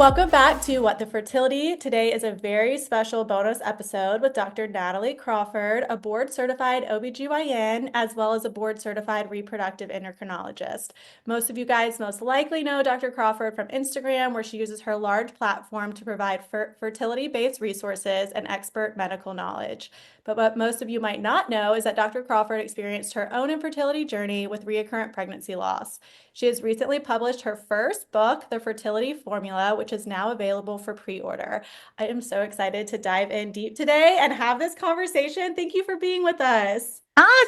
Welcome back to What the Fertility. Today is a very special bonus episode with Dr. Natalie Crawford, a board certified OBGYN, as well as a board certified reproductive endocrinologist. Most of you guys most likely know Dr. Crawford from Instagram, where she uses her large platform to provide fertility-based resources and expert medical knowledge. But what most of you might not know is that Dr. Crawford experienced her own infertility journey with reoccurrent pregnancy loss. She has recently published her first book, The Fertility Formula, which is now available for pre-order. I am so excited to dive in deep today and have this conversation. Thank you for being with us.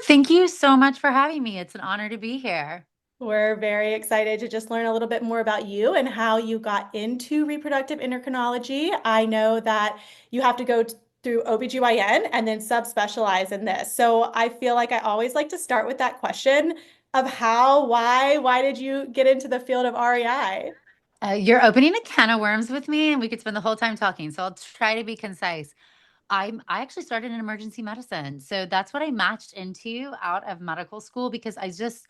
Thank you so much for having me. It's an honor to be here. We're very excited to just learn a little bit more about you and how you got into reproductive endocrinology. I know that you have to go through OBGYN and then subspecialize in this. So I feel like I always like to start with that question of how, why did you get into the field of REI? You're opening a can of worms with me, and we could spend the whole time talking. So I'll try to be concise. I actually started in emergency medicine, so that's what I matched into out of medical school because I just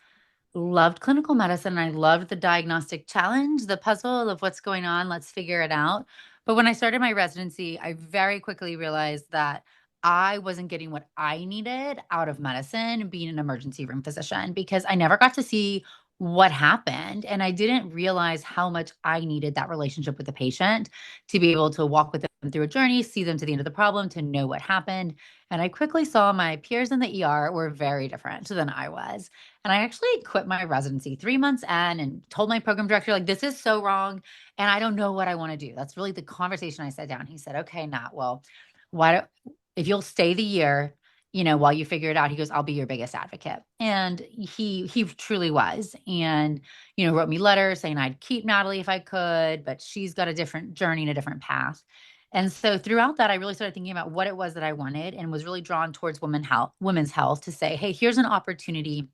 loved clinical medicine. I loved the diagnostic challenge, the puzzle of what's going on. Let's figure it out. But when I started my residency, I very quickly realized that I wasn't getting what I needed out of medicine being an emergency room physician because I never got to see what happened. And I didn't realize how much I needed that relationship with the patient to be able to walk with them through a journey, see them to the end of the problem, to know what happened. And I quickly saw my peers in the ER were very different than I was. And I actually quit my residency 3 months in and told my program director, like, this is so wrong. And I don't know what I want to do. That's really the conversation I sat down. He said, okay, Nat, well, why don't, if you'll stay the year, while you figure it out, he goes, I'll be your biggest advocate. And he truly was. And, wrote me letters saying I'd keep Natalie if I could, but she's got a different journey and a different path. And so throughout that, I really started thinking about what it was that I wanted and was really drawn towards women's health to say, hey, here's an opportunity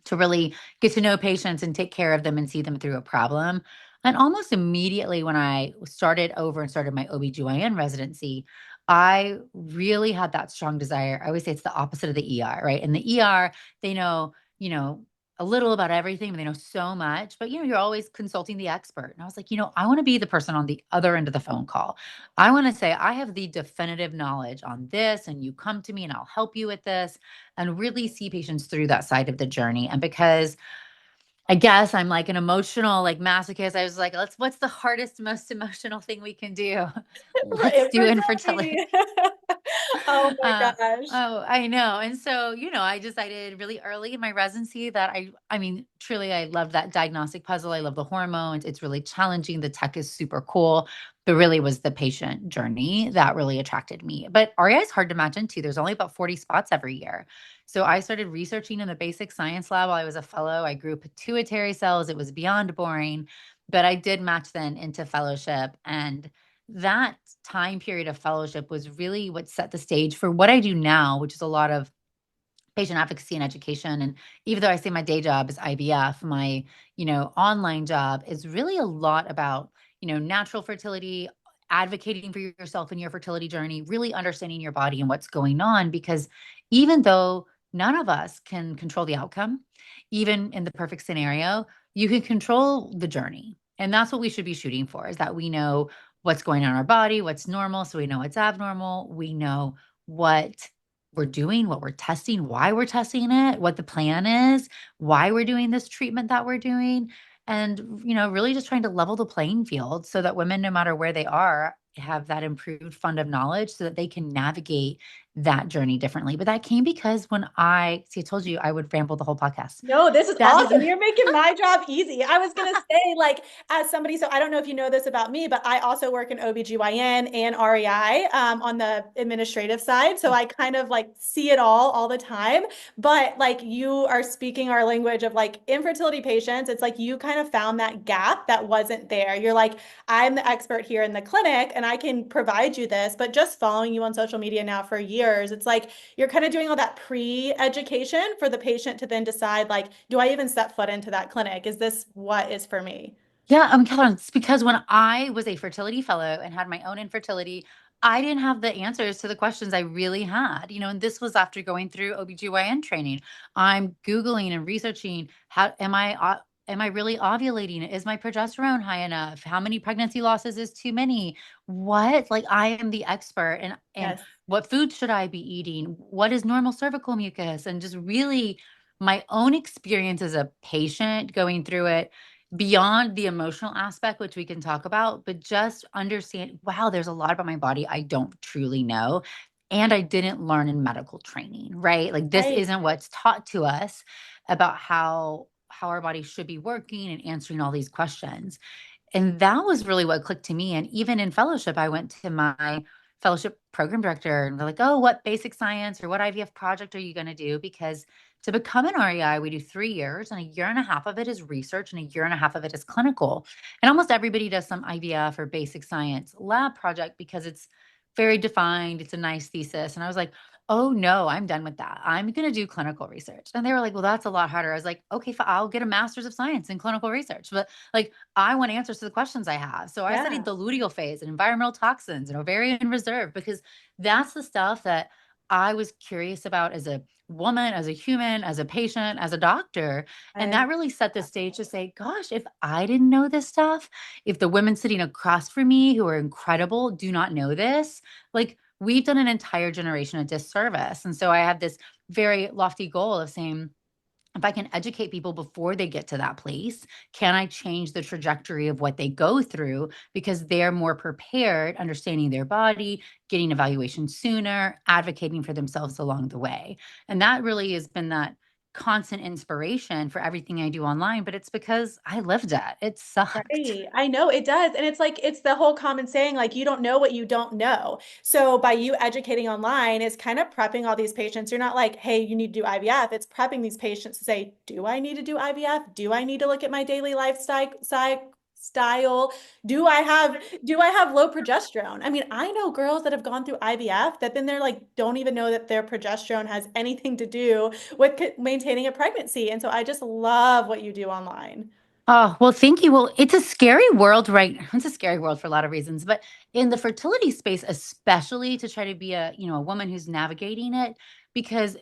to really get to know patients and take care of them and see them through a problem. And almost immediately when I started over and started my OBGYN residency, I really had that strong desire. I always say it's the opposite of the ER, right? In the ER, they know, a little about everything, but they know so much. But you're always consulting the expert. And I was like, I want to be the person on the other end of the phone call. I want to say, I have the definitive knowledge on this, and you come to me and I'll help you with this and really see patients through that side of the journey. And because I guess I'm like an emotional, like masochist, I was like, what's the hardest, most emotional thing we can do? Let's do Infertility. infertility. Oh my Uh, gosh. oh, I know. And so, I decided really early in my residency that I mean, truly, I love that diagnostic puzzle. I love the hormones. It's really challenging. The tech is super cool, but really was the patient journey that really attracted me. But REI is hard to match into. There's only about 40 spots every year. So I started researching in the basic science lab while I was a fellow. I grew pituitary cells. It was beyond boring, but I did match then into fellowship. And that time period of fellowship was really what set the stage for what I do now, which is a lot of patient advocacy and education. And even though I say my day job is IVF, my, online job is really a lot about, natural fertility, advocating for yourself in your fertility journey, really understanding your body and what's going on. Because even though none of us can control the outcome, even in the perfect scenario, you can control the journey. And that's what we should be shooting for, is that we know what's going on in our body, what's normal. So we know what's abnormal. We know what we're doing, what we're testing, why we're testing it, what the plan is, why we're doing this treatment that we're doing. And, really just trying to level the playing field so that women, no matter where they are, have that improved fund of knowledge so that they can navigate that journey differently. But that came because I told you I would ramble the whole podcast. No, this is That is awesome. You're making my job easy. I was going to say, like, as somebody, so I don't know if you know this about me, but I also work in OBGYN and REI on the administrative side. So I kind of like see it all the time. But like you are speaking our language of like infertility patients. It's like you kind of found that gap that wasn't there. You're like, I'm the expert here in the clinic and I can provide you this. But just following you on social media now for years, it's like, you're kind of doing all that pre-education for the patient to then decide, like, do I even step foot into that clinic? Is this what is for me? Yeah, Catherine, it's because when I was a fertility fellow and had my own infertility, I didn't have the answers to the questions I really had, and this was after going through OBGYN training. I'm Googling and researching how am I Am I really ovulating? Is my progesterone high enough? How many pregnancy losses is too many? What? Like I am the expert and Yes. what food should I be eating? What is normal cervical mucus? And just really my own experience as a patient going through it beyond the emotional aspect, which we can talk about, but just understand, wow, there's a lot about my body I don't truly know. And I didn't learn in medical training, right? Like this Right. isn't what's taught to us about how our body should be working and answering all these questions. And that was really what clicked to me. And even in fellowship, I went to my fellowship program director and they're like, oh, what basic science or what IVF project are you going to do? Because to become an REI, we do 3 years, and a year and a half of it is research, and a year and a half of it is clinical. And almost everybody does some IVF or basic science lab project because it's very defined. It's a nice thesis. And I was like, oh no, I'm done with that. I'm going to do clinical research. And they were like, well, that's a lot harder. I was like, okay, I'll get a master's of science in clinical research. But like, I want answers to the questions I have. So I studied Yeah. the luteal phase and environmental toxins and ovarian reserve because that's the stuff that I was curious about as a woman, as a human, as a patient, as a doctor. And I, that really set the stage to say, gosh, if I didn't know this stuff, if the women sitting across from me who are incredible do not know this, like we've done an entire generation a disservice. And so I had this very lofty goal of saying, if I can educate people before they get to that place, can I change the trajectory of what they go through because they're more prepared, understanding their body, getting evaluation sooner, advocating for themselves along the way. And that really has been that constant inspiration for everything I do online, but it's because I lived it. It sucked. right. I know it does. And it's like, it's the whole common saying, like, you don't know what you don't know. So by you educating online, it's kind of prepping all these patients. You're not like, hey, you need to do IVF. It's prepping these patients to say, do I need to do IVF? Do I need to look at my daily lifestyle? Style? Do I have low progesterone? I mean, I know girls that have gone through IVF that then they're like don't even know that their progesterone has anything to do with maintaining a pregnancy. And so I just love what you do online. Oh, well, thank you. Well, it's a scary world, right? It's a scary world for a lot of reasons, but in the fertility space, especially to try to be a woman who's navigating it, because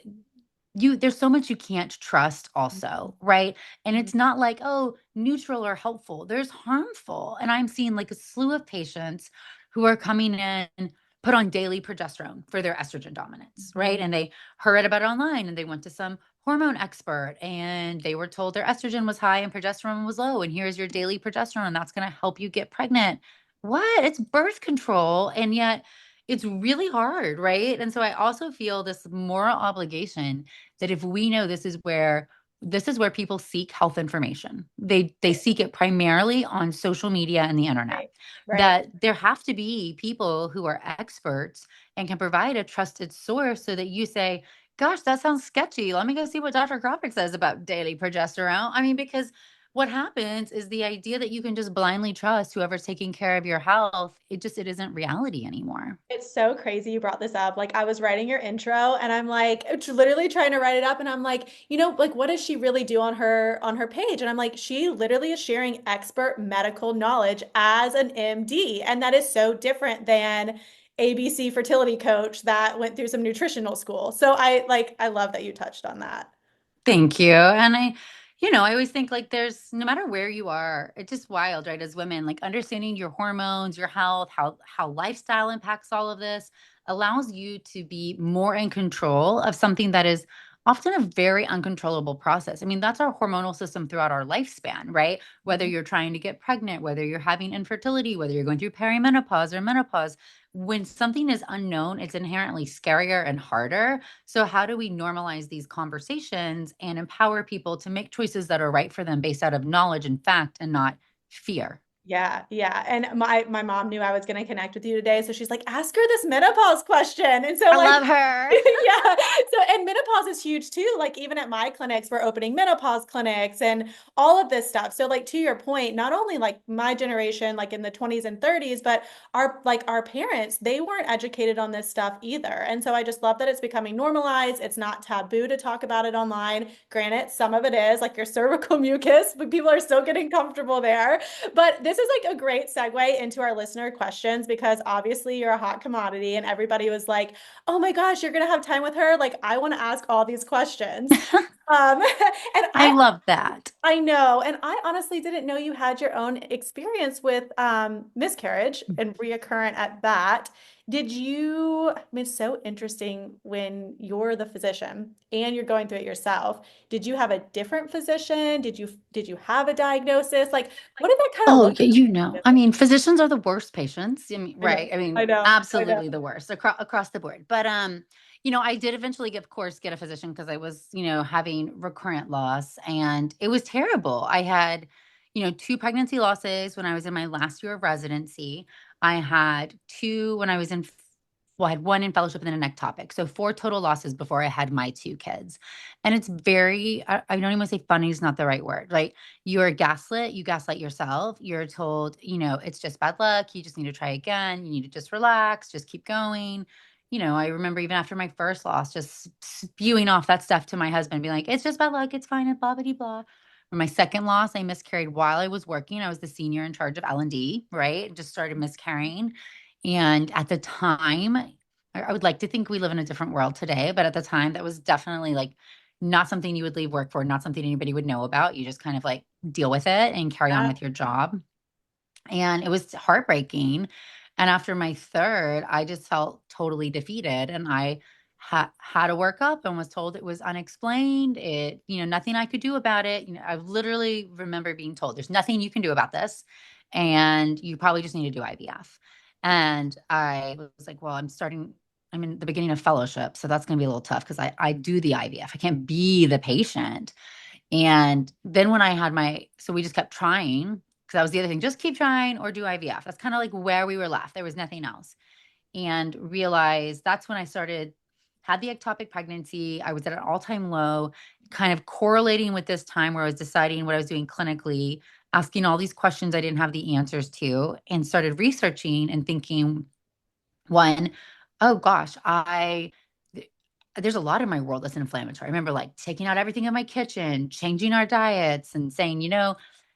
there's so much you can't trust also, right? And Mhm. it's not like, oh, neutral or helpful. There's harmful. And I'm seeing like a slew of patients who are coming in put on daily progesterone for their estrogen dominance, right? Mhm. And they heard about it online and they went to some hormone expert and they were told their estrogen was high and progesterone was low. And here's your daily progesterone. That's going to help you get pregnant. What? It's birth control. And yet it's really hard, right? And so I also feel this moral obligation that if we know this is where people seek health information. They seek it primarily on social media and the internet. Right. Right. That there have to be people who are experts and can provide a trusted source so that you say, gosh, that sounds sketchy. Let me go see what Dr. Crawford says about daily progesterone. I mean, because what happens is the idea that you can just blindly trust whoever's taking care of your health, it isn't reality anymore. It's so crazy you brought this up. Like I was writing your intro and I'm like literally trying to write it up and I'm like, like what does she really do on her page? And I'm like, she literally is sharing expert medical knowledge as an MD. And that is so different than ABC fertility coach that went through some nutritional school. So I love that you touched on that. Thank you. And I always think like there's no matter where you are, it's just wild, right? As women, like understanding your hormones, your health, how lifestyle impacts all of this allows you to be more in control of something that is often a very uncontrollable process. I mean, that's our hormonal system throughout our lifespan, right? Whether Mhm. you're trying to get pregnant, whether you're having infertility, whether you're going through perimenopause or menopause, when something is unknown, it's inherently scarier and harder. So, how do we normalize these conversations and empower people to make choices that are right for them based out of knowledge and fact and not fear? Yeah, yeah. And my mom knew I was going to connect with you today, so she's like, "Ask her this menopause question." And so I like love her. yeah. So and menopause is huge too. Like even at my clinics, we're opening menopause clinics and all of this stuff. So like to your point, not only like my generation like in the 20s and 30s, but our parents, they weren't educated on this stuff either. And so I just love that it's becoming normalized. It's not taboo to talk about it online. Granted, some of it is like your cervical mucus, but people are still getting comfortable there. But this this is like a great segue into our listener questions because obviously you're a hot commodity and everybody was like, "Oh my gosh, you're gonna have time with her." Like, I want to ask all these questions. And I love that. I know, and I honestly didn't know you had your own experience with miscarriage and reoccurrent at that. Did you, I mean, it's so interesting when you're the physician and you're going through it yourself. Did you have a different physician? Did you have a diagnosis? Like, what did that kind of Oh, look yeah, I mean, physicians are the worst patients. I mean, like? I know, right? I I mean, know, I know. absolutely the worst across the board. But I did eventually get, of course, get a physician because I was, having recurrent loss, and it was terrible. I had, two pregnancy losses when I was in my last year of residency. I had two when I was in, well, I had one in fellowship and then an ectopic. So four total losses before I had my two kids. And it's very, I don't even say funny is not the right word, right? You're gaslit, you gaslight yourself. You're told, it's just bad luck. You just need to try again. You need to just relax, just keep going. I remember even after my first loss, just spewing off that stuff to my husband, being like, it's just bad luck. It's fine. And blah, blah, blah, blah. For my second loss, I miscarried while I was working. I was the senior in charge of L&D, right? Just started miscarrying. And at the time, I would like to think we live in a different world today, but at the time, that was definitely like not something you would leave work for, not something anybody would know about. You just kind of like deal with it and carry on Yeah, with your job. And it was heartbreaking. And after my third, I just felt totally defeated. And I had to work up and was told it was unexplained. Nothing I could do about it. I literally remember being told there's nothing you can do about this. And you probably just need to do IVF. And I was like, well, I'm in the beginning of fellowship. So that's going to be a little tough because I do the IVF. I can't be the patient. And then when I had so we just kept trying because that was the other thing, just keep trying or do IVF. That's kind of like where we were left. There was nothing else. And realized that's when I had the ectopic pregnancy. I was at an all-time low, kind of correlating with this time where I was deciding what I was doing clinically, asking all these questions I didn't have the answers to, and started researching and thinking, one, oh gosh, there's a lot in my world that's inflammatory. I remember like taking out everything in my kitchen, changing our diets, and saying,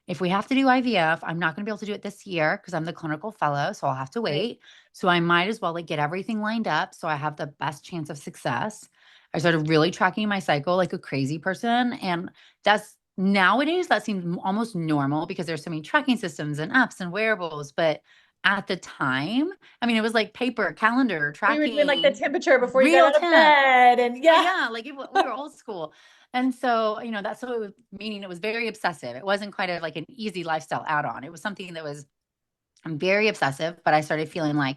if we have to do IVF, I'm not going to be able to do it this year because I'm the clinical fellow, so I'll have to right. wait. So I might as well like get everything lined up so I have the best chance of success. I started really tracking my cycle like a crazy person, and that's nowadays that seems almost normal because there's so many tracking systems and apps and wearables, but at the time, I mean, it was like paper, calendar, We were doing like the tracking, temperature before you got real out of temp. bed, and Yeah, yeah. yeah, like we were old school. And so, that's what it was, meaning it was very obsessive. It wasn't quite like an easy lifestyle add-on. It was something that was I'm very obsessive, but I started feeling like,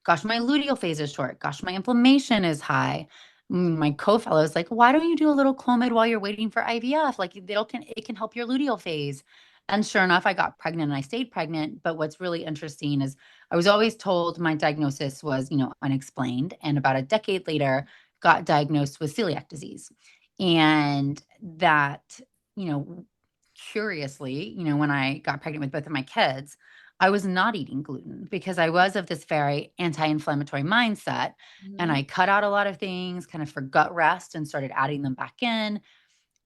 gosh, my luteal phase is short. Gosh, my inflammation is high. My co-fellow is like, why don't you do a little Clomid while you're waiting for IVF? Like it can help your luteal phase. And sure enough, I got pregnant and I stayed pregnant. But what's really interesting is I was always told my diagnosis was, unexplained. And about a decade later, got diagnosed with celiac disease. And that, you know, curiously, when I got pregnant with both of my kids, I was not eating gluten because I was of this very anti-inflammatory mindset. And Mhm. I cut out a lot of things, kind of for gut rest and started adding them back in,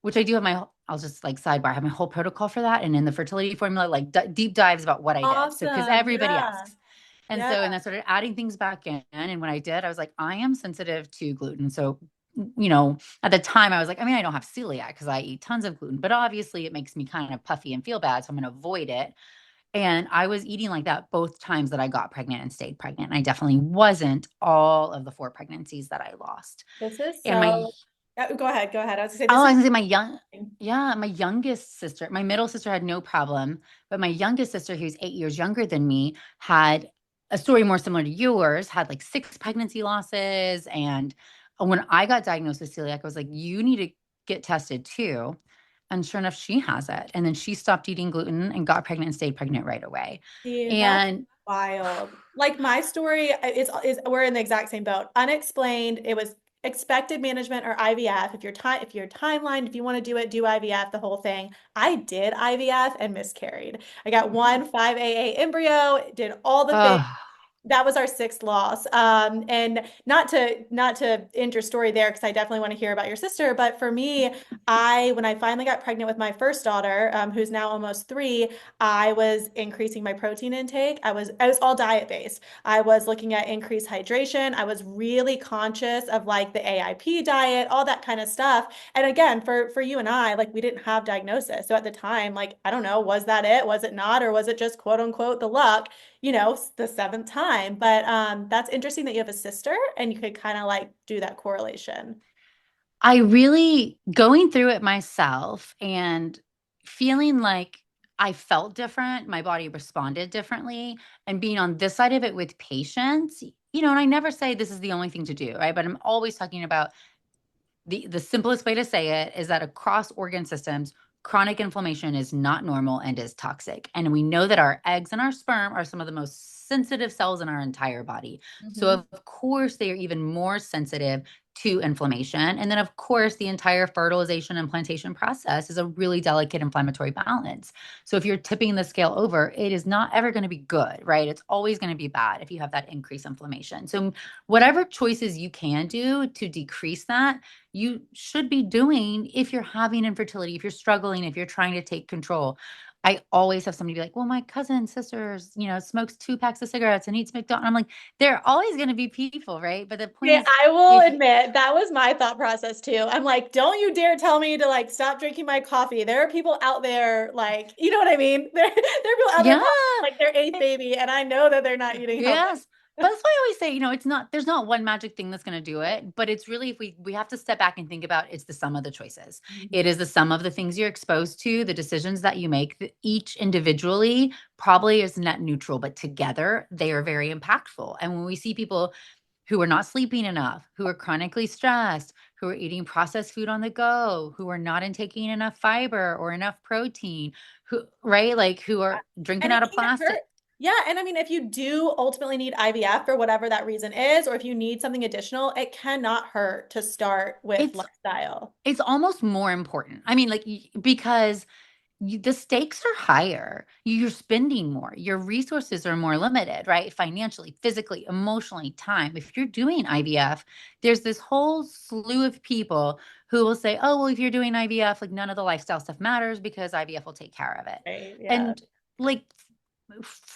which I do have I'll just like sidebar, I have my whole protocol for that. And in the fertility formula, like deep dives about what I did. So, because Awesome. everybody Yeah. asks. And Yeah. so, and I started adding things back in. And when I did, I was like, I am sensitive to gluten. So, at the time I was like, I mean, I don't have celiac because I eat tons of gluten, but obviously it makes me kind of puffy and feel bad. So I'm going to avoid it. And I was eating like that both times that I got pregnant and stayed pregnant. And I definitely wasn't all of the four pregnancies that I lost. This is And my, so, go ahead. Go ahead. I was gonna say oh, this I is was gonna say my youngest sister, my middle sister had no problem, but my youngest sister, who's 8 years younger than me, had a story more similar to yours, had like six pregnancy losses. And when I got diagnosed with celiac, I was like, you need to get tested too. And sure enough, she has it. And then she stopped eating gluten and got pregnant and stayed pregnant right away. see, that's And wild. Like my story is we're in the exact same boat. Unexplained. It was expected management or IVF. If your timeline, if you want to do it, do IVF, the whole thing. I did IVF and miscarried. I got one 5AA embryo, did all the things. oh, That was our sixth loss. And not to end your story there, because I definitely want to hear about your sister. But for me, when I finally got pregnant with my first daughter, who's now almost 3, I was increasing my protein intake. I was all diet based. I was looking at increased hydration. I was really conscious of like the AIP diet, all that kind of stuff. And again, for you and I, like we didn't have diagnosis. So at the time, like I don't know, was that it? Was it not? Or was it just quote unquote the luck? The seventh time. But that's interesting that you have a sister and you could kind of like do that correlation. I really going through it myself and feeling like I felt different, my body responded differently, and being on this side of it with patients, and I never say this is the only thing to do, right? But I'm always talking about the simplest way to say it is that across organ systems, chronic inflammation is not normal and is toxic. And we know that our eggs and our sperm are some of the most sensitive cells in our entire body. So, Hmm. of course, they are even more sensitive to inflammation. And then, of course, the entire fertilization and plantation process is a really delicate inflammatory balance. So, if you're tipping the scale over, it is not ever going to be good, right? It's always going to be bad if you have that increased inflammation. So, whatever choices you can do to decrease that, you should be doing if you're having infertility, if you're struggling, if you're trying to take control. I always have somebody be like, well, my cousin, sisters, smokes 2 packs of cigarettes and eats McDonald's. I'm like, there are always going to be people, right? But the point Yeah, is, I will if admit that was my thought process too. I'm like, don't you dare tell me to like stop drinking my coffee. There are people out there like, you know what I mean? There are people out there yeah, probably like their eighth baby, and I know that they're not eating healthy. yes. But that's why I always say, it's not, there's not one magic thing that's going to do it, but it's really, if we have to step back and think about, it's the sum of the choices. It Mhm. is the sum of the things you're exposed to, the decisions that you make, each individually probably is net neutral, but together they are very impactful. And when we see people who are not sleeping enough, who are chronically stressed, who are eating processed food on the go, who are not intaking enough fiber or enough protein, who, right? Like who are drinking And it out of can't hurt. plastic. Yeah, and I mean, if you do ultimately need IVF for whatever that reason is, or if you need something additional, it cannot hurt to start with It's lifestyle. it's almost more important. I mean, like because the stakes are higher. You're spending more. Your resources are more limited, right? Financially, physically, emotionally, time. If you're doing IVF, there's this whole slew of people who will say, oh, well, if you're doing IVF, like none of the lifestyle stuff matters because IVF will take care of it. Right? Yeah. And like,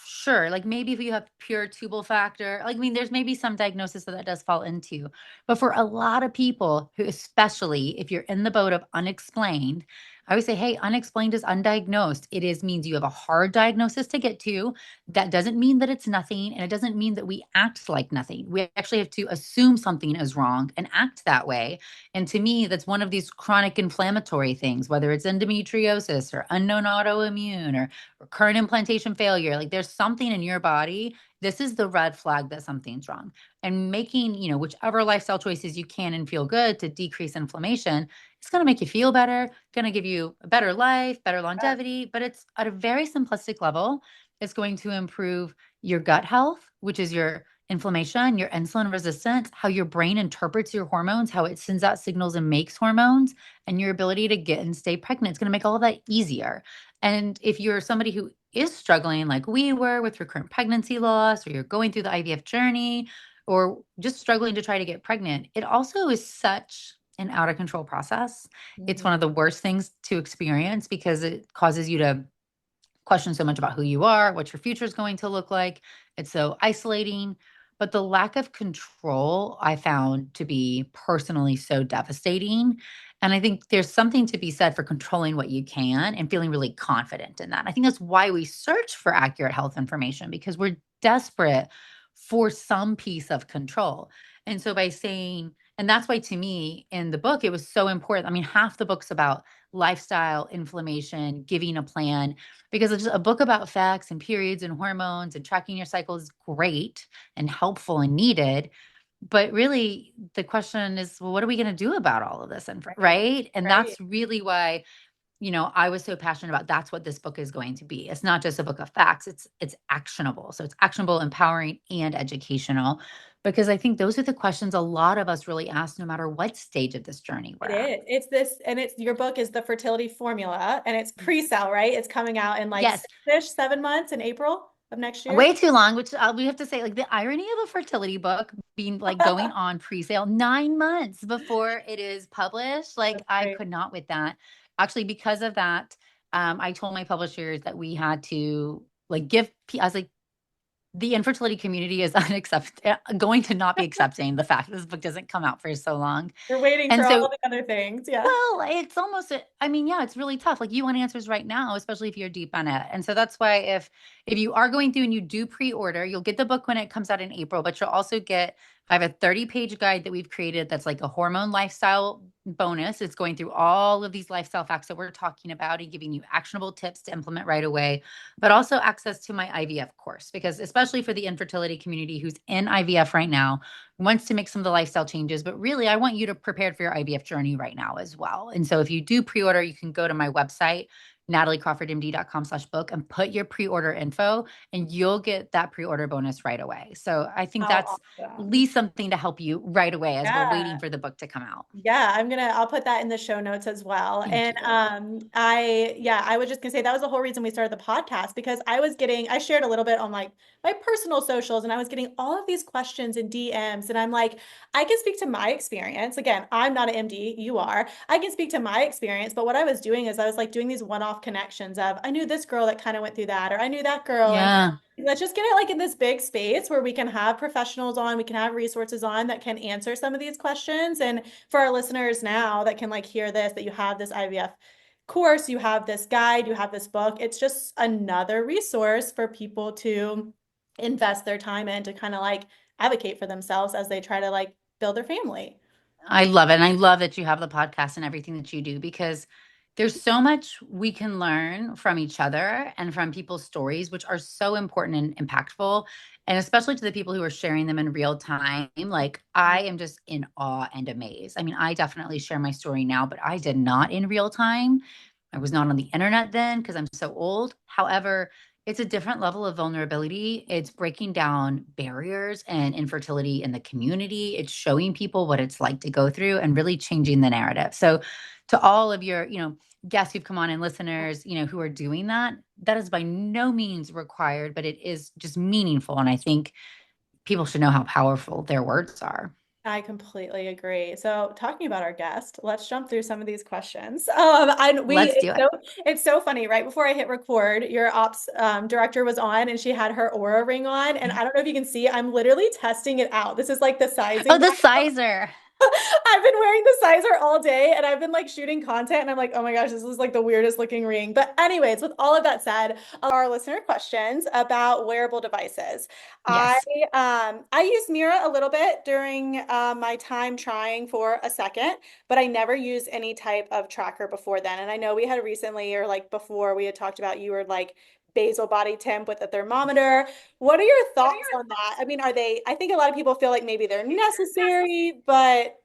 sure, like maybe if you have pure tubal factor, like, I mean, there's maybe some diagnosis that does fall into. But for a lot of people who, especially if you're in the boat of unexplained, I would say, hey, unexplained is undiagnosed. It is means you have a hard diagnosis to get to. That doesn't mean that it's nothing. And it doesn't mean that we act like nothing. We actually have to assume something is wrong and act that way. And to me, that's one of these chronic inflammatory things, whether it's endometriosis or unknown autoimmune or recurrent implantation failure. Like there's something in your body. This is the red flag that something's wrong. And making, whichever lifestyle choices you can and feel good to decrease inflammation, it's going to make you feel better, going to give you a better life, better longevity, but it's at a very simplistic level. It's going to improve your gut health, which is your inflammation, your insulin resistance, how your brain interprets your hormones, how it sends out signals and makes hormones, and your ability to get and stay pregnant. It's going to make all of that easier. And if you're somebody who is struggling like we were with recurrent pregnancy loss, or you're going through the IVF journey, or just struggling to try to get pregnant, it also is such an out of control process. It's Mhm. one of the worst things to experience because it causes you to question so much about who you are, what your future is going to look like. It's so isolating. But the lack of control I found to be personally so devastating. And I think there's something to be said for controlling what you can and feeling really confident in that. I think that's why we search for accurate health information because we're desperate for some piece of control. And so by saying, and that's why to me in the book, it was so important. I mean, half the book's about lifestyle, inflammation, giving a plan, because it's a book about facts and periods and hormones and tracking your cycle is great and helpful and needed. But really, the question is, well, what are we going to do about all of this? And Right. right. And Right. that's really why, I was so passionate about that's what this book is going to be. It's not just a book of facts, it's actionable. So it's actionable, empowering, and educational. Because I think those are the questions a lot of us really ask no matter what stage of this journey we're It at. is. It's this, and it's your book is the Fertility Formula, and it's pre-sale, right? It's coming out in like Yes, 6-ish, 7 months in April. of next year? Way too long, which we have to say, like the irony of a fertility book being like going on pre-sale 9 months before it is published. Like That's I great. could not with that. Actually, because of that, I told my publishers that we had to like I was like, the infertility community is going to not be accepting the fact that this book doesn't come out for so long. We're waiting for And all so the other things. Yeah. well, it's almost I mean, yeah, it's really tough. Like you want answers right now, especially if you're deep on it. And so that's why if you are going through and you do pre-order, you'll get the book when it comes out in April, but you'll also get I have a 30-page guide that we've created that's like a hormone lifestyle bonus. It's going through all of these lifestyle facts that we're talking about and giving you actionable tips to implement right away, but also access to my IVF course because especially for the infertility community who's in IVF right now, wants to make some of the lifestyle changes, but really I want you to prepare for your IVF journey right now as well. And so if you do pre-order, you can go to my website, nataliecrawfordmd.com/book and put your pre-order info and you'll get that pre-order bonus right away. So I think How that's at awesome. least something to help you right away as we're Yeah. waiting for the book to come out. Yeah, I'll put that in the show notes as well. Thank And you. I was just gonna say that was the whole reason we started the podcast because I shared a little bit on like my personal socials and I was getting all of these questions and DMs and I'm like, I can speak to my experience. Again, I'm not an MD, you are. I can speak to my experience, but what I was doing is I was like doing these one-off connections of I knew this girl that kind of went through that or I knew that girl and Yeah. let's just get it like in this big space where we can have professionals on, we can have resources on that can answer some of these questions. And for our listeners now that can like hear this, that you have this IVF course, you have this guide, you have this book, it's just another resource for people to invest their time in to kind of like advocate for themselves as they try to like build their family. I love it. And I love that you have the podcast and everything that you do because there's so much we can learn from each other and from people's stories, which are so important and impactful. And especially to the people who are sharing them in real time. Like, I am just in awe and amazed. I mean, I definitely share my story now, but I did not in real time. I was not on the internet then because I'm so old. However, it's a different level of vulnerability. It's breaking down barriers and infertility in the community. It's showing people what it's like to go through and really changing the narrative. So, to all of your, guests who've come on and listeners, who are doing that, that is by no means required, but it is just meaningful. And I think people should know how powerful their words are. I completely agree. So, talking about our guest, let's jump through some of these questions. Let's do it. It's so funny. Right before I hit record, your ops director was on, and she had her Aura ring on. And I don't know if you can see, I'm literally testing it out. This is like the Oh, sizing. the sizer. I've been wearing the sizer all day and I've been like shooting content and I'm like, oh my gosh, this is like the weirdest looking ring. But anyways, with all of that said, our listener questions about wearable devices. I Yes. I used Mira a little bit during my time trying for a second, but I never used any type of tracker before then. And I know we had recently or like before we had talked about you were like basal body temp with a thermometer. What are your thoughts on that? I mean, I think a lot of people feel like maybe they're necessary, but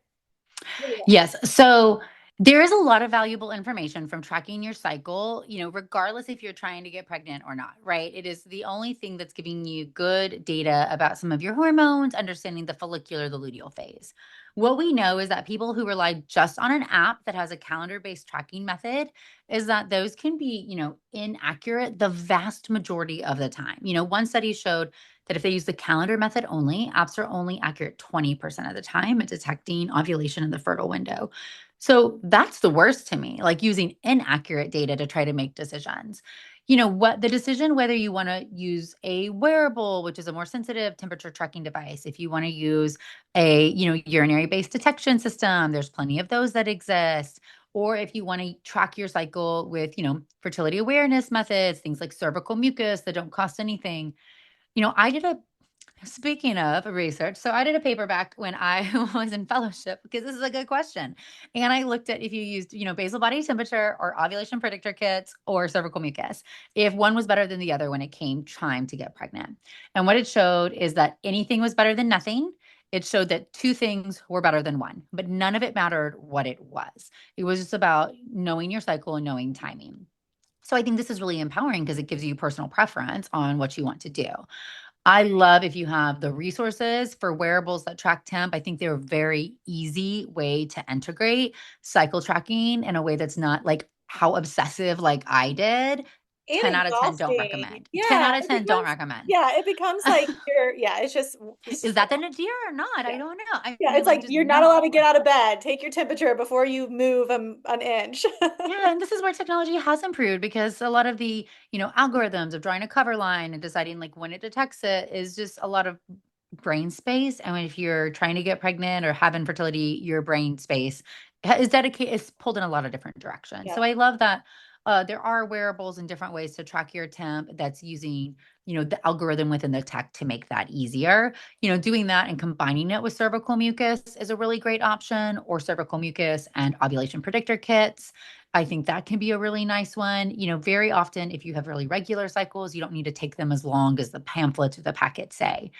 Yes. So there is a lot of valuable information from tracking your cycle, regardless if you're trying to get pregnant or not, right? It is the only thing that's giving you good data about some of your hormones, understanding the follicular, the luteal phase. What we know is that people who rely just on an app that has a calendar based tracking method is that those can be, inaccurate the vast majority of the time. One study showed that if they use the calendar method only, apps are only accurate 20% of the time at detecting ovulation in the fertile window. So that's the worst to me, like using inaccurate data to try to make decisions. What the decision whether you want to use a wearable, which is a more sensitive temperature tracking device, if you want to use a, urinary based detection system, there's plenty of those that exist. Or if you want to track your cycle with, fertility awareness methods, things like cervical mucus that don't cost anything. I did a Speaking of research, so I did a paper back when I was in fellowship because this is a good question. And I looked at if you used, basal body temperature or ovulation predictor kits or cervical mucus, if one was better than the other when it came time to get pregnant. And what it showed is that anything was better than nothing. It showed that two things were better than one, but none of it mattered what it was. It was just about knowing your cycle and knowing timing. So I think this is really empowering because it gives you personal preference on what you want to do. I love if you have the resources for wearables that track temp. I think they're a very easy way to integrate cycle tracking in a way that's not like how obsessive like I did. and 10 out of 10 don't exhausting. recommend. 10 Yeah, out of it 10 don't becomes recommend. yeah, it becomes like yeah, it's Is just a that the lot. nadir or not? Yeah. I don't know. I Yeah, mean, it's like, like just you're not allowed to no. get out of bed. Take your temperature before you move an inch. Yeah, and this is where technology has improved because a lot of the, algorithms of drawing a cover line and deciding like when it detects it is just a lot of brain space. And if you're trying to get pregnant or have infertility, your brain space is pulled in a lot of different directions. So Yep. I love that there are wearables and different ways to track your temp that's using, the algorithm within the tech to make that easier. Doing that and combining it with cervical mucus is a really great option, or cervical mucus and ovulation predictor kits. I think that can be a really nice one. Very often, if you have really regular cycles, you don't need to take them as long as the pamphlets or the packets say.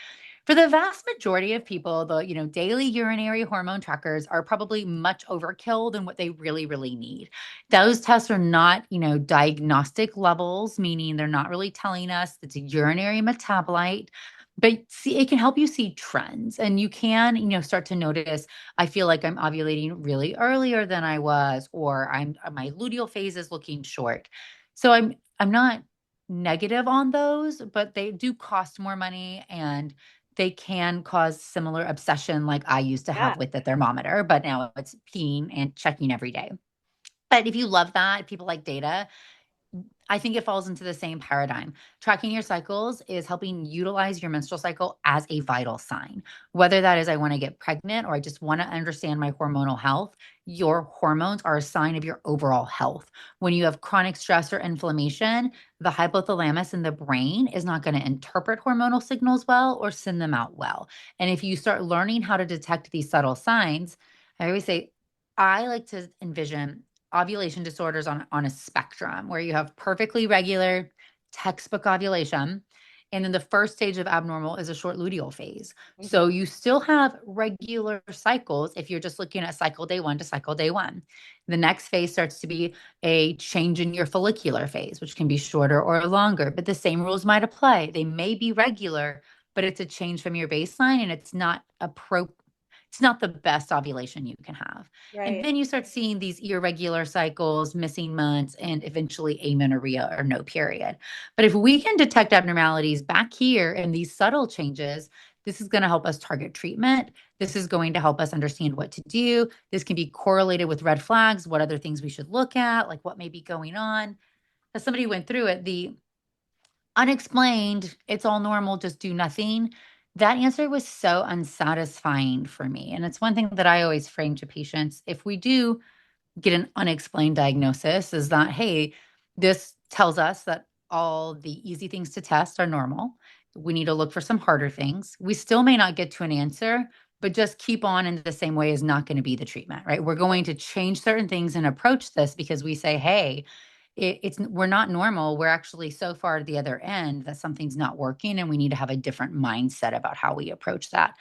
For the vast majority of people, the daily urinary hormone trackers are probably much overkill than what they really, really need. Those tests are not, diagnostic levels, meaning they're not really telling us it's a urinary metabolite. But see, it can help you see trends, and you can, start to notice. I feel like I'm ovulating really earlier than I was, or my luteal phase is looking short. So I'm not negative on those, but they do cost more money, and they can cause similar obsession like I used to Yeah. have with the thermometer, but now it's peeing and checking every day. But if you love that, people like data, I think it falls into the same paradigm. Tracking your cycles is helping utilize your menstrual cycle as a vital sign. Whether that is I want to get pregnant or I just want to understand my hormonal health, your hormones are a sign of your overall health. When you have chronic stress or inflammation, the hypothalamus in the brain is not going to interpret hormonal signals well or send them out well. And if you start learning how to detect these subtle signs, I always say, I like to envision ovulation disorders on a spectrum where you have perfectly regular textbook ovulation. And then the first stage of abnormal is a short luteal phase. Mhm. So you still have regular cycles if you're just looking at cycle day one to cycle day one. The next phase starts to be a change in your follicular phase, which can be shorter or longer, but the same rules might apply. They may be regular, but it's a change from your baseline, and it's not the best ovulation you can have. And Right. then you start seeing these irregular cycles, missing months, and eventually amenorrhea or no period. But if we can detect abnormalities back here and these subtle changes, this is going to help us target treatment. This is going to help us understand what to do. This can be correlated with red flags, what other things we should look at, like what may be going on. As somebody went through it, the unexplained, it's all normal, just do nothing. That answer was so unsatisfying for me. And it's one thing that I always frame to patients. If we do get an unexplained diagnosis, is that, hey, this tells us that all the easy things to test are normal. We need to look for some harder things. We still may not get to an answer, but just keep on in the same way is not going to be the treatment, right? We're going to change certain things and approach this because we say, hey, we're not normal. We're actually so far at the other end that something's not working, and we need to have a different mindset about how we approach that.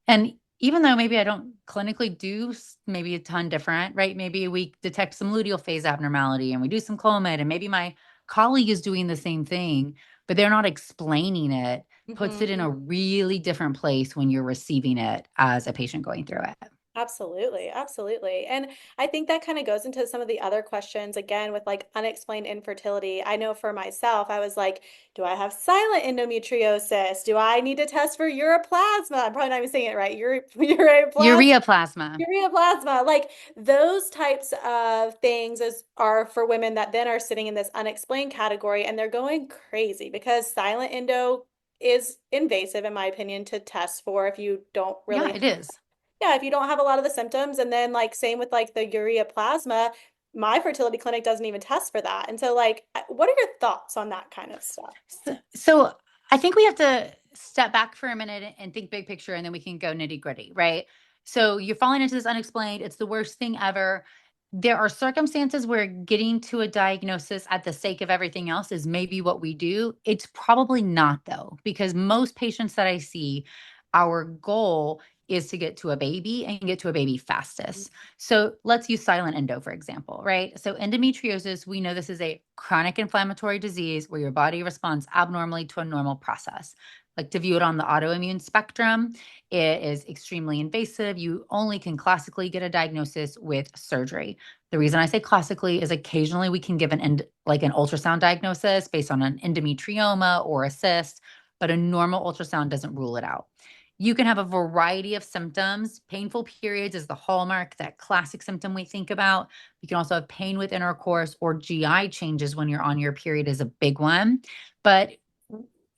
And even though maybe I don't clinically do maybe a ton different, right? Maybe we detect some luteal phase abnormality and we do some Clomid, and maybe my colleague is doing the same thing, but they're not explaining it, puts it in Mhm. a really different place when you're receiving it as a patient going through it. Absolutely, absolutely. And I think that kind of goes into some of the other questions again with like unexplained infertility. I know for myself, I was like, do I have silent endometriosis? Do I need to test for uroplasma? I'm probably not even saying it right. Uroplasma. Urea plasma. Ureaplasma, like those types of things are for women that then are sitting in this unexplained category and they're going crazy because silent endo is invasive, in my opinion, to test for if you don't Yeah, really it is. yeah, if you don't have a lot of the symptoms, and then like same with like the urea plasma, my fertility clinic doesn't even test for that. And so like, what are your thoughts on that kind of stuff? So I think we have to step back for a minute and think big picture, and then we can go nitty gritty, right? So you're falling into this unexplained. It's the worst thing ever. There are circumstances where getting to a diagnosis at the sake of everything else is maybe what we do. It's probably not, though, because most patients that I see, our goal is to get to a baby and get to a baby fastest. So let's use silent endo, for example, right? So endometriosis, we know this is a chronic inflammatory disease where your body responds abnormally to a normal process. Like to view it on the autoimmune spectrum, it is extremely invasive. You only can classically get a diagnosis with surgery. The reason I say classically is occasionally we can give like an ultrasound diagnosis based on an endometrioma or a cyst, but a normal ultrasound doesn't rule it out. You can have a variety of symptoms. Painful periods is the hallmark, that classic symptom we think about. You can also have pain with intercourse, or GI changes when you're on your period is a big one. But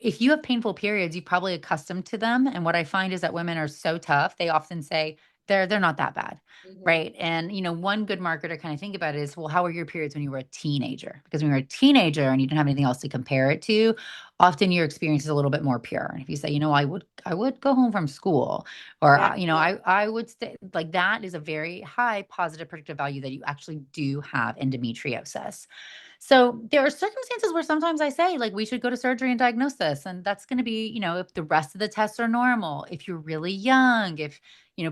if you have painful periods, you're probably accustomed to them. And what I find is that women are so tough. They often say they're not that bad. Mhm. Right. And, one good marker to kind of think about is, well, how were your periods when you were a teenager? Because when you're a teenager and you didn't have anything else to compare it to, often your experience is a little bit more pure. And if you say, I would go home from school, or, Yeah. I would stay, like, that is a very high positive predictive value that you actually do have endometriosis. So there are circumstances where sometimes I say, like, we should go to surgery and diagnose this. And that's going to be, if the rest of the tests are normal, if you're really young, if,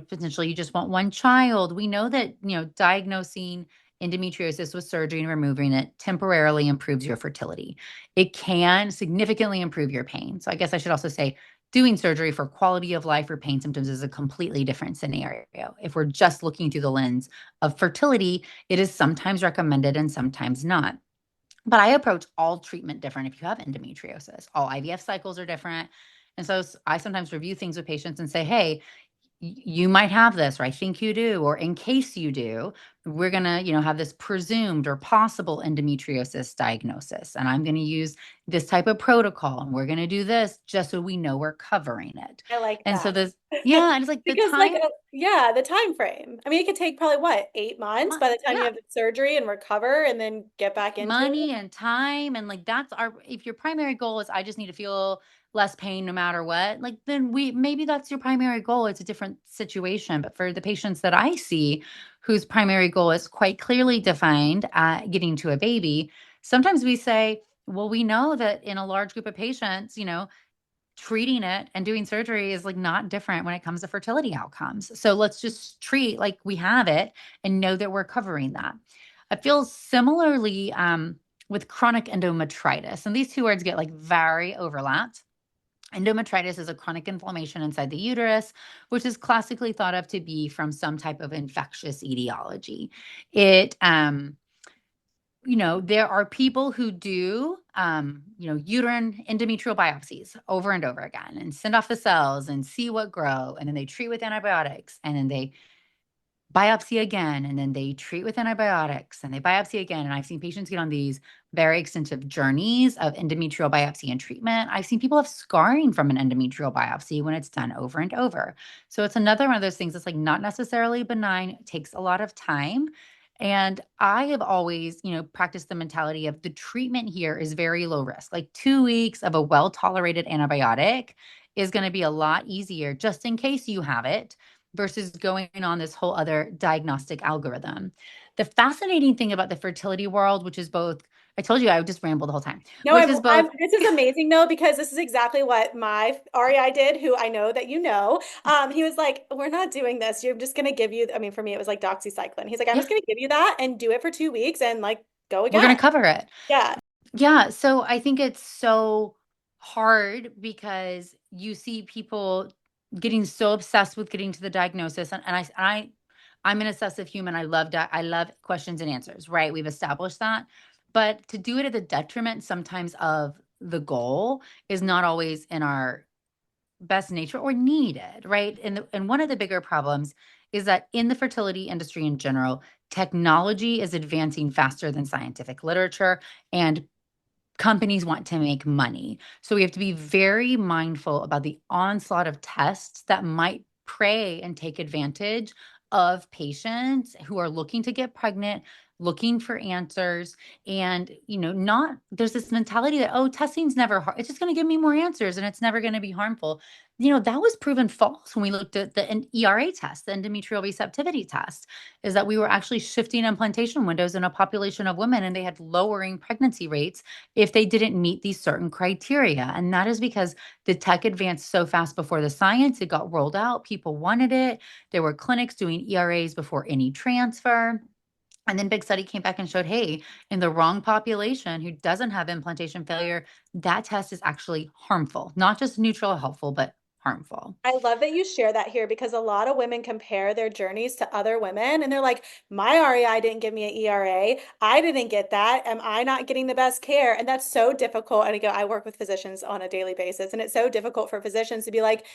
potentially you just want one child. We know that, diagnosing endometriosis with surgery and removing it temporarily improves your fertility. It can significantly improve your pain. So I guess I should also say, doing surgery for quality of life or pain symptoms is a completely different scenario. If we're just looking through the lens of fertility, it is sometimes recommended and sometimes not. But I approach all treatment different if you have endometriosis. All IVF cycles are different. And so I sometimes review things with patients and say, hey, you might have this, or I think you do, or in case you do, we're going to, have this presumed or possible endometriosis diagnosis. And I'm going to use this type of protocol, and we're going to do this just so we know we're covering it. I like And so that. yeah, and it's like the Because like time, yeah, the time frame. I mean, it could take probably what, 8 months by the time you yeah, have the surgery and recover and then get back into it. money and time, and like that's our if your primary goal is, I just need to feel less pain no matter what, like, then we maybe that's your primary goal. It's a different situation. But for the patients that I see whose primary goal is quite clearly defined, getting to a baby, sometimes we say, well, we know that in a large group of patients, treating it and doing surgery is like not different when it comes to fertility outcomes. So let's just treat like we have it and know that we're covering that. I feel similarly with chronic endometritis, and these two words get like very overlapped. Endometritis is a chronic inflammation inside the uterus, which is classically thought of to be from some type of infectious etiology. It there are people who do, uterine endometrial biopsies over and over again and send off the cells and see what grow. And then they treat with antibiotics, and then they biopsy again, and then they treat with antibiotics, and they biopsy again. And I've seen patients get on these very extensive journeys of endometrial biopsy and treatment. I've seen people have scarring from an endometrial biopsy when it's done over and over. So it's another one of those things that's like not necessarily benign. It takes a lot of time. And I have always, practiced the mentality of the treatment here is very low risk. Like 2 weeks of a well tolerated antibiotic is going to be a lot easier just in case you have it, versus going on this whole other diagnostic algorithm. The fascinating thing about the fertility world, which is both, I told you I would just ramble the whole time, No, which is both, this is amazing though, because this is exactly what my REI did, who I know that you know. He was like, we're not doing this. You're just going to give you, I mean, for me, it was like doxycycline. He's like, I'm yeah, just going to give you that and do it for 2 weeks and like go we're going again. to cover it. Yeah. Yeah. So I think it's so hard because you see people getting so obsessed with getting to the diagnosis. I'm an obsessive human. I love questions and answers, right? We've established that. But to do it at the detriment sometimes of the goal is not always in our best nature or needed, right? And one of the bigger problems is that in the fertility industry in general, technology is advancing faster than scientific literature, and companies want to make money. So we have to be very mindful about the onslaught of tests that might prey and take advantage of patients who are looking to get pregnant, looking for answers. And, not there's this mentality that, oh, testing's never hard. It's just going to give me more answers and it's never going to be harmful. That was proven false when we looked at the ERA test, the endometrial receptivity test, is that we were actually shifting implantation windows in a population of women, and they had lowering pregnancy rates if they didn't meet these certain criteria. And that is because the tech advanced so fast before the science. It got rolled out. People wanted it. There were clinics doing ERAs before any transfer. And then big study came back and showed, hey, in the wrong population who doesn't have implantation failure, that test is actually harmful, not just neutral or helpful, but harmful. I love that you share that here because a lot of women compare their journeys to other women and they're like, my REI didn't give me an ERA. I didn't get that. Am I not getting the best care? And that's so difficult. And again, I work with physicians on a daily basis, and it's so difficult for physicians to be like,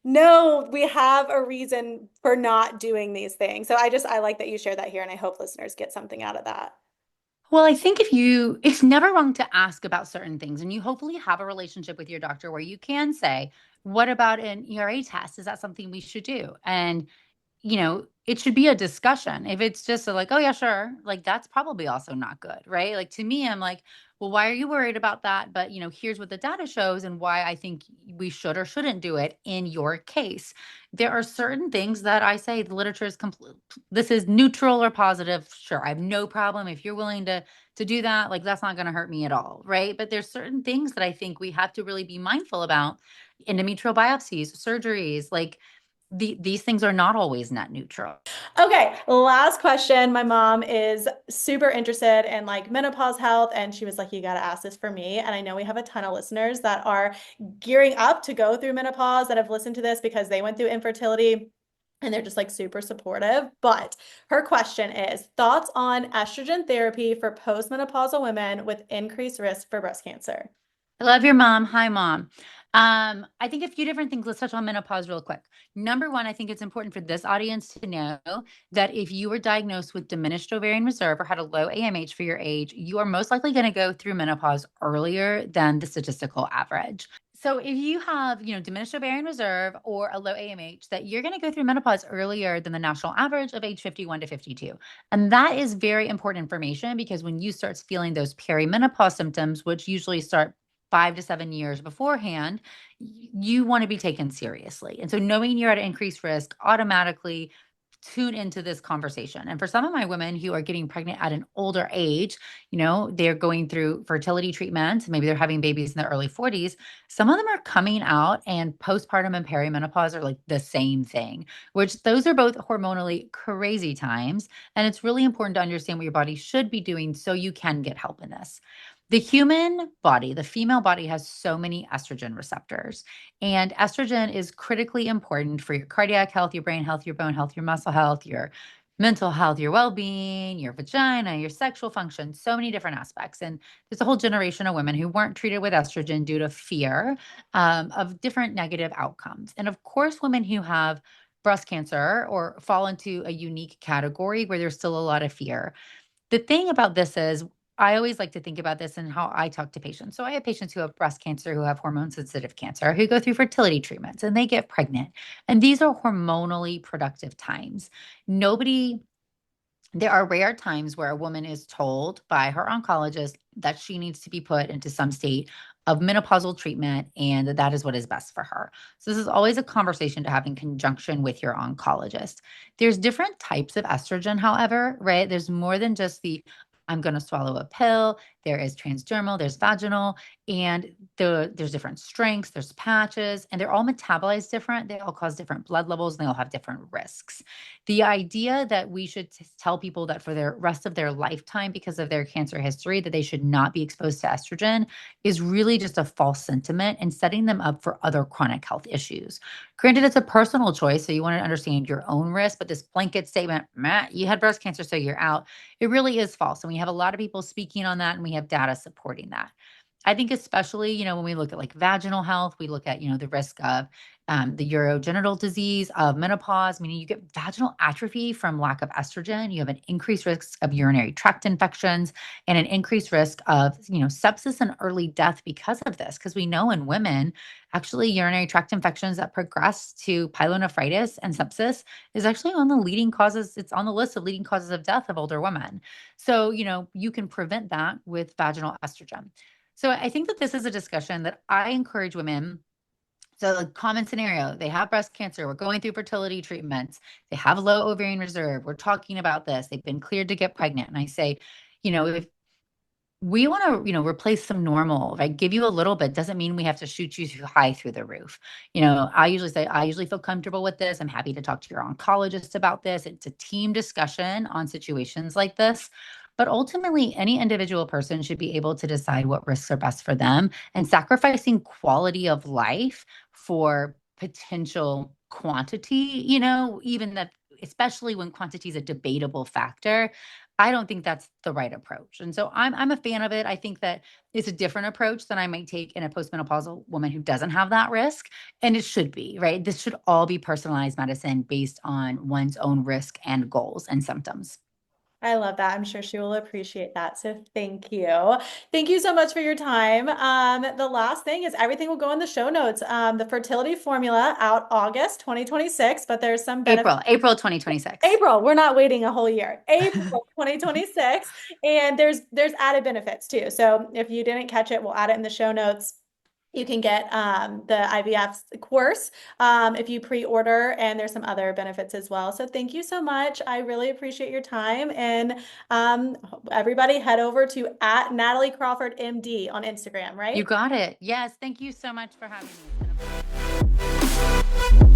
no, we have a reason for not doing these things. So I like that you share that here, and I hope listeners get something out of that. Well, I think it's never wrong to ask about certain things, and you hopefully have a relationship with your doctor where you can say, what about an ERA test? Is that something we should do? And it should be a discussion. If it's just like, oh yeah, sure, like that's probably also not good, right? Like to me, I'm like, well, why are you worried about that? But here's what the data shows and why I think we should or shouldn't do it in your case. There are certain things that I say the literature is complete. This is neutral or positive. Sure, I have no problem if you're willing to do that. Like that's not going to hurt me at all, right? But there's certain things that I think we have to really be mindful about. Endometrial biopsies, surgeries, like these things are not always net neutral. Okay, last question. My mom is super interested in like menopause health, and she was like, you got to ask this for me. And I know we have a ton of listeners that are gearing up to go through menopause that have listened to this because they went through infertility and they're just like super supportive. But her question is thoughts on estrogen therapy for postmenopausal women with increased risk for breast cancer. I love your mom. Hi, mom. I think a few different things. Let's touch on menopause real quick. Number one, I think it's important for this audience to know that if you were diagnosed with diminished ovarian reserve or had a low AMH for your age, you are most likely going to go through menopause earlier than the statistical average. So if you have, diminished ovarian reserve or a low AMH, that you're going to go through menopause earlier than the national average of age 51 to 52. And that is very important information because when you start feeling those perimenopause symptoms, which usually start 5 to 7 years beforehand, you want to be taken seriously. And so knowing you're at increased risk automatically tune into this conversation. And for some of my women who are getting pregnant at an older age, they're going through fertility treatments, maybe they're having babies in their early 40s. Some of them are coming out and postpartum and perimenopause are like the same thing, which those are both hormonally crazy times. And it's really important to understand what your body should be doing so you can get help in this. The human body, the female body has so many estrogen receptors, and estrogen is critically important for your cardiac health, your brain health, your bone health, your muscle health, your mental health, your well-being, your vagina, your sexual function, so many different aspects. And there's a whole generation of women who weren't treated with estrogen due to fear of different negative outcomes. And of course, women who have breast cancer or fall into a unique category where there's still a lot of fear. The thing about this is, I always like to think about this and how I talk to patients. So I have patients who have breast cancer, who have hormone sensitive cancer, who go through fertility treatments and they get pregnant. And these are hormonally productive times. Nobody There are rare times where a woman is told by her oncologist that she needs to be put into some state of menopausal treatment and that is what is best for her. So this is always a conversation to have in conjunction with your oncologist. There's different types of estrogen, however, right? There's more than just the I'm going to swallow a pill. There is transdermal, there's vaginal, and there's different strengths, there's patches, and they're all metabolized different. They all cause different blood levels and they all have different risks. The idea that we should tell people that for the rest of their lifetime, because of their cancer history, that they should not be exposed to estrogen is really just a false sentiment and setting them up for other chronic health issues. Granted, it's a personal choice, so you want to understand your own risk, but this blanket statement, Matt, you had breast cancer, so you're out, it really is false. And we have a lot of people speaking on that, and we have data supporting that. I think especially, when we look at like vaginal health, we look at, the risk of the urogenital disease of menopause, meaning you get vaginal atrophy from lack of estrogen. You have an increased risk of urinary tract infections and an increased risk of, sepsis and early death because of this. Because we know in women, actually urinary tract infections that progress to pyelonephritis and sepsis is actually on the leading causes. It's on the list of leading causes of death of older women. So, you can prevent that with vaginal estrogen. So I think that this is a discussion that I encourage women. So the common scenario, they have breast cancer, we're going through fertility treatments, they have low ovarian reserve, we're talking about this, they've been cleared to get pregnant. And I say, if we want to, replace some normal, right? Give you a little bit doesn't mean we have to shoot you too high through the roof. I usually say, I usually feel comfortable with this. I'm happy to talk to your oncologist about this. It's a team discussion on situations like this. But ultimately, any individual person should be able to decide what risks are best for them and sacrificing quality of life for potential quantity, you know, even that, especially when quantity is a debatable factor. I don't think that's the right approach. And so I'm a fan of it. I think that it's a different approach than I might take in a postmenopausal woman who doesn't have that risk. And it should be, right? This should all be personalized medicine based on one's own risk and goals and symptoms. I love that. I'm sure she will appreciate that. So thank you. Thank you so much for your time. The last thing is everything will go in the show notes. The fertility formula out August 2026, but there's some benefits. April 2026. April, we're not waiting a whole year. April 2026. And there's added benefits too. So if you didn't catch it, we'll add it in the show notes. You can get the IVF course if you pre-order, and there's some other benefits as well. So thank you so much. I really appreciate your time. And everybody head over to at Natalie Crawford MD on Instagram, You right? got it. Yes. Thank you so much for having me. It's been a pleasure.